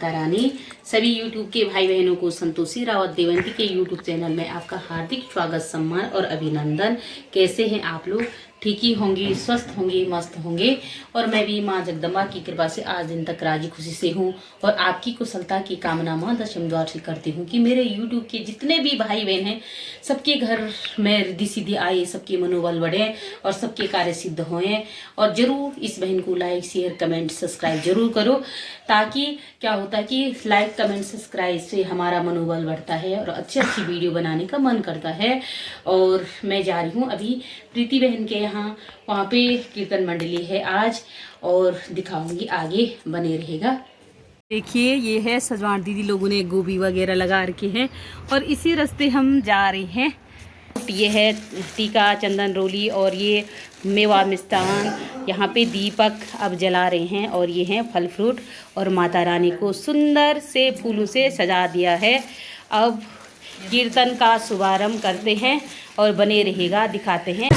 माता रानी। सभी यूट्यूब के भाई बहनों को संतोषी रावत देवंती के यूट्यूब चैनल में आपका हार्दिक स्वागत, सम्मान और अभिनंदन। कैसे हैं आप लोग? ठीक ही होंगे, स्वस्थ होंगे, मस्त होंगे। और मैं भी माँ जगदम्बा की कृपा से आज दिन तक राजी खुशी से हूँ और आपकी कुशलता की कामना माँ दशम द्वार से करती हूँ कि मेरे यूट्यूब के जितने भी भाई बहन हैं सबके घर में रिद्धि सिद्धि आए, सबके मनोबल बढ़े और सबके कार्य सिद्ध होएं। और जरूर इस बहन को लाइक शेयर कमेंट सब्सक्राइब जरूर करो, ताकि क्या होता है कि लाइक कमेंट सब्सक्राइब से हमारा मनोबल बढ़ता है और अच्छी अच्छी वीडियो बनाने का मन करता है। और मैं जा रही हूँ अभी प्रीति बहन के यहाँ, वहाँ पे कीर्तन मंडली है आज और दिखाऊंगी, आगे बने रहेगा। देखिए ये है सजवान दीदी लोगों ने गोभी वगैरह लगा रखे हैं और इसी रास्ते हम जा रहे हैं। ये है टीका चंदन रोली और ये मेवा मिष्ठान। यहाँ पे दीपक अब जला रहे हैं और ये हैं फल फ्रूट और माता रानी को सुंदर से फूलों से सजा दिया है। अब कीर्तन का शुभारंभ करते हैं और बने रहेगा, दिखाते हैं।